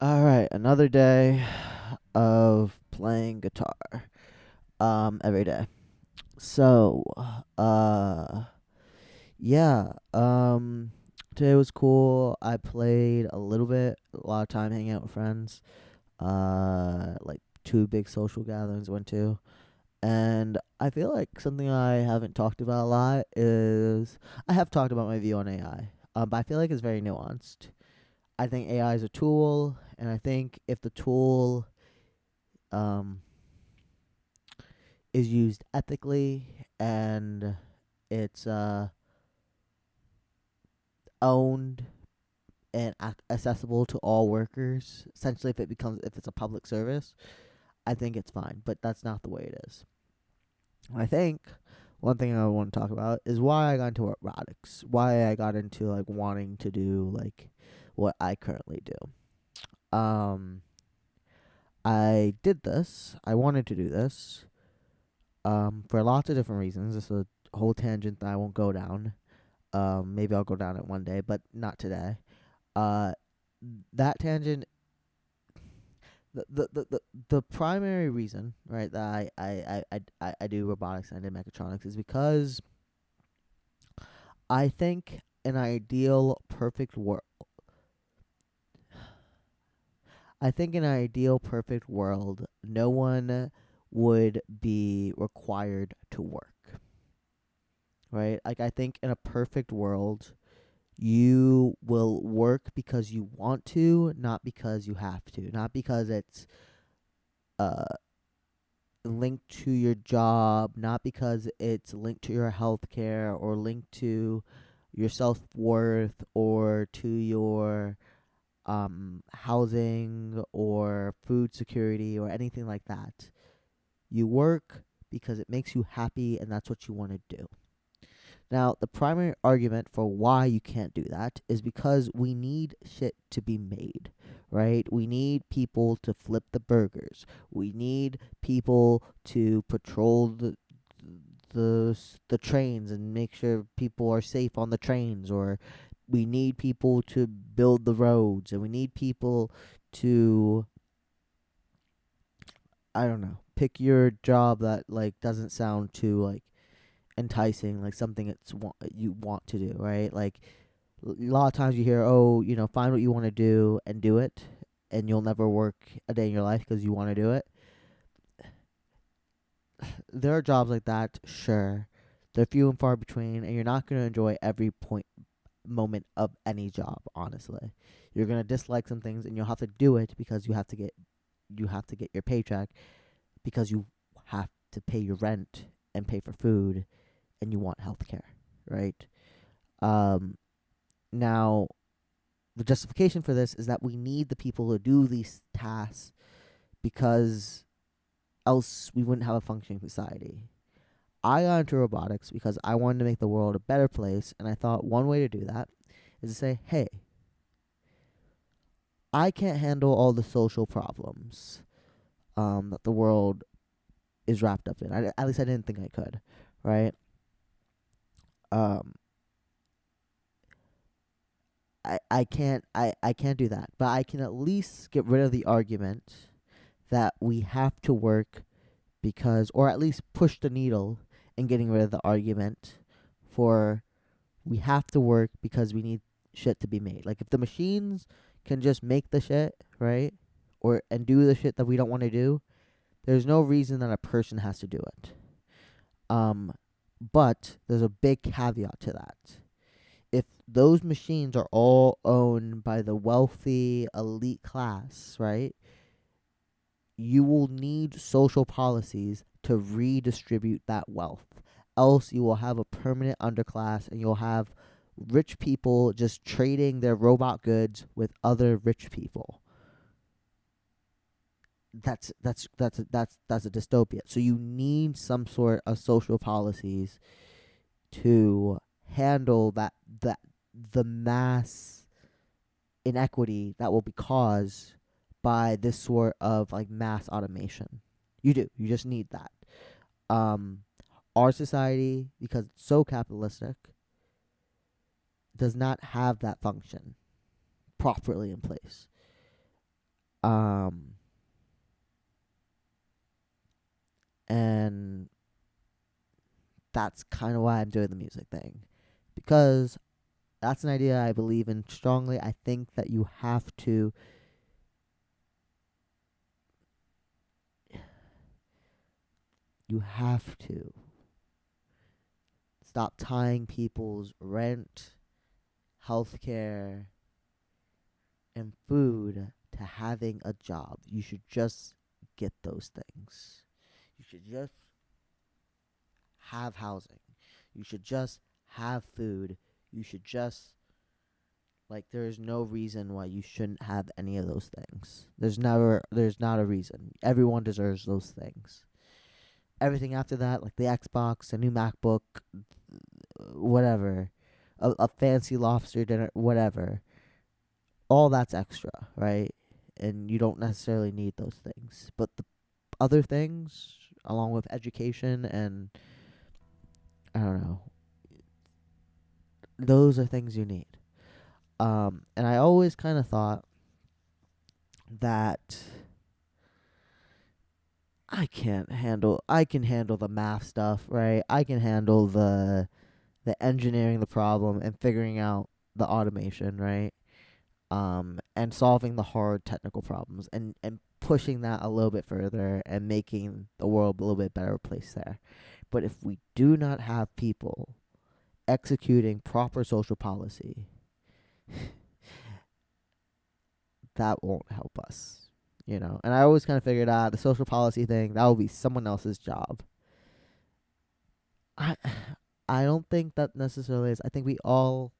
All right, another day of playing guitar. Every day. So, uh, yeah. Today was cool. I played a little bit, a lot of time hanging out with friends. Like two big social gatherings went to, and I feel like something I haven't talked about a lot is I have talked about my view on AI. But I feel like it's very nuanced. I think AI is a tool, and I think if the tool um, is used ethically and it's owned and accessible to all workers, essentially if it's a public service, I think it's fine. But that's not the way it is. I think one thing I want to talk about is why I got into robotics, why I got into like wanting to do like what I currently do. Um, I did this. I wanted to do this for lots of different reasons. It's a whole tangent that I won't go down. Maybe I'll go down it one day, but not today. Uh, that tangent, the primary reason, right, that I do robotics and I did mechatronics is because I think an ideal perfect world. I think in an ideal perfect world, no one would be required to work, right? Like I think in a perfect world, you will work because you want to, not because you have to, not because it's uh linked to your job, not because it's linked to your health care or linked to your self worth or to your housing or food security or anything like that. You work because it makes you happy and that's what you want to do. Now, the primary argument for why you can't do that is because we need shit to be made, right? We need people to flip the burgers. We need people to patrol the trains and make sure people are safe on the trains, or we need people to build the roads, and we need people to, I don't know, pick your job that like doesn't sound too like enticing, like something you want to do, right? Like a lot of times you hear, oh, find what you want to do and do it, and you'll never work a day in your life because you want to do it. There are jobs like that, sure. They're few and far between, and you're not going to enjoy every moment of any job, honestly. You're going to dislike some things and you'll have to do it because you have to get your paycheck, because you have to pay your rent and pay for food, and you want health care, right? Um Now, the justification for this is that we need the people to do these tasks because else we wouldn't have a functioning society. I got into robotics because I wanted to make the world a better place, and I thought one way to do that is to say, hey, I can't handle all the social problems that the world is wrapped up in. At least I didn't think I could, right? Um, I can't do that, but I can at least get rid of the argument that we have to work because, or at least push the needle in getting rid of the argument for we have to work because we need shit to be made. Like if the machines can just make the shit, right? Or and do the shit that we don't want to do, there's no reason that a person has to do it. Um but there's a big caveat to that. If those machines are all owned by the wealthy elite class, right? You will need social policies to redistribute that wealth. Else, you will have a permanent underclass and you'll have rich people just trading their robot goods with other rich people. That's a dystopia. So you need some sort of social policies to handle that the mass inequity that will be caused by this sort of like mass automation. You do. You just need that. Um, our society, because it's so capitalistic, does not have that function properly in place. Um, and that's kind of why I'm doing the music thing, because that's an idea I believe in strongly. I think that you have to stop tying people's rent, healthcare, and food to having a job. You should just get those things. You should just have housing. You should just have food. You should just, like, there's no reason why you shouldn't have any of those things. There's not a reason. Everyone deserves those things. Everything after that, like the Xbox, a new MacBook, whatever, a fancy lobster dinner, whatever, all that's extra, right? And you don't necessarily need those things. But the other things, along with education and, I don't know, those are things you need. And I always kind of thought that I can handle the math stuff, right? I can handle the engineering the problem and figuring out the automation, right? And solving the hard technical problems, and pushing that a little bit further and making the world a little bit better place there. But if we do not have people executing proper social policy, that won't help us, you know. And I always kind of figured out the social policy thing, that will be someone else's job. I I don't think that necessarily is. I think we all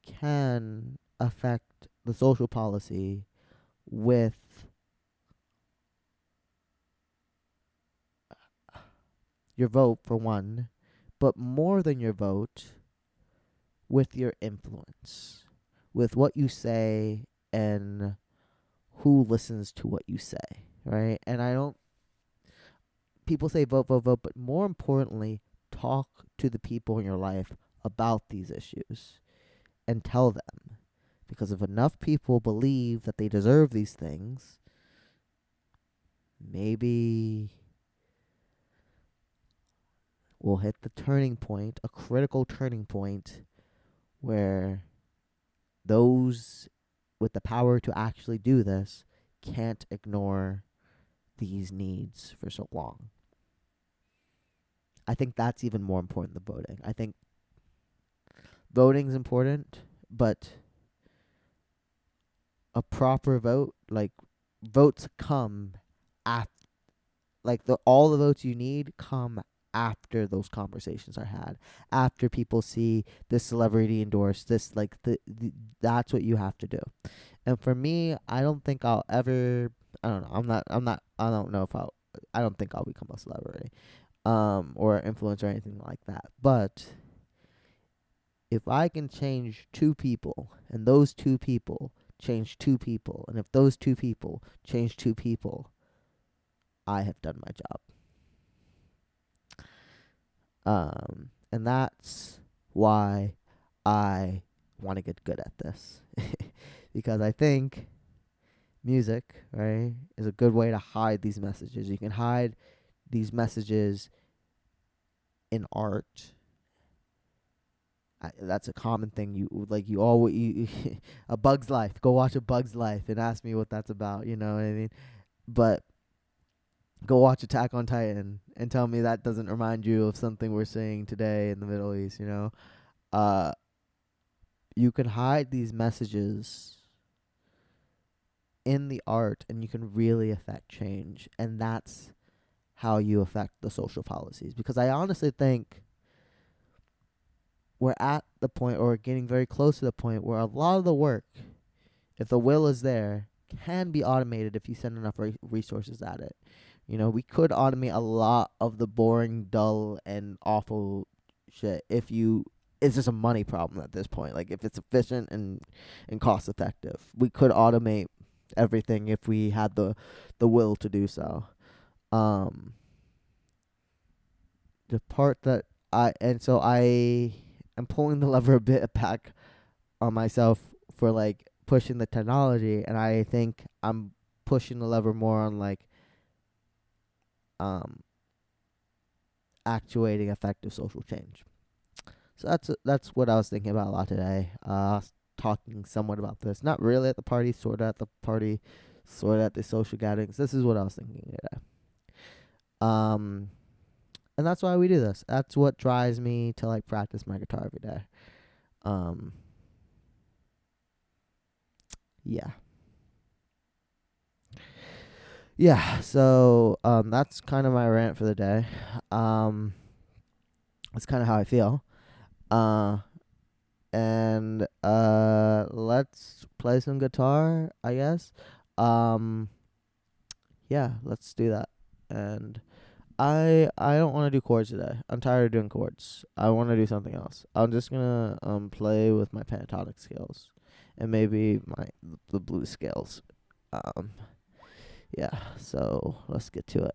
can affect the social policy with your vote for one, but more than your vote, with your influence, with what you say and who listens to what you say, right? And I don't, people say vote, vote, vote, but more importantly, talk to the people in your life about these issues and tell them. Because if enough people believe that they deserve these things, maybe we'll hit the turning point, a critical turning point, where those with the power to actually do this can't ignore these needs for so long. I think that's even more important than voting. I think voting's important, but a proper vote, like, votes come after, like, all the votes you need come after those conversations are had, after people see this celebrity endorse this, like, that's what you have to do. And for me, I don't think I'll ever, I don't know, I don't know if I don't think I'll become a celebrity, or influencer or anything like that. But if I can change two people, and those two people change two people, and if those two people change two people, I have done my job. And that's why I want to get good at this. Because I think music, right, is a good way to hide these messages. You can hide these messages in art. That's a common thing. You always A Bug's Life. Go watch A Bug's Life and ask me what that's about. You know what I mean? But go watch Attack on Titan and tell me that doesn't remind you of something we're seeing today in the Middle East. You know, uh, you can hide these messages in the art, and you can really affect change. And that's how you affect the social policies. Because I honestly think we're at the point, or getting very close to the point, where a lot of the work, if the will is there, can be automated if you send enough resources at it. You know, we could automate a lot of the boring, dull, and awful shit if you. It's just a money problem at this point. Like, if it's efficient and cost effective, we could automate everything if we had the will to do so. Um, the part that I am pulling the lever a bit back on myself for, like, pushing the technology, and I think I'm pushing the lever more on like um actuating effective social change. So that's what I was thinking about a lot today. I was talking somewhat about this, not really at the party, sort of at the party, sort of at the social gatherings. This is what I was thinking today. Um, and that's why we do this. That's what drives me to like practice my guitar every day. Um, yeah, yeah. So that's kind of my rant for the day. Um, that's kind of how I feel. Uh, and let's play some guitar, I guess. Um, yeah, let's do that. And I don't want to do chords today. I'm tired of doing chords. I want to do something else. I'm just gonna play with my pentatonic scales, and maybe the blues scales. Um, yeah. So let's get to it.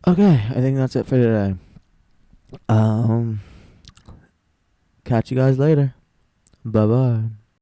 Okay, I think that's it for today. Um, catch you guys later. Bye bye.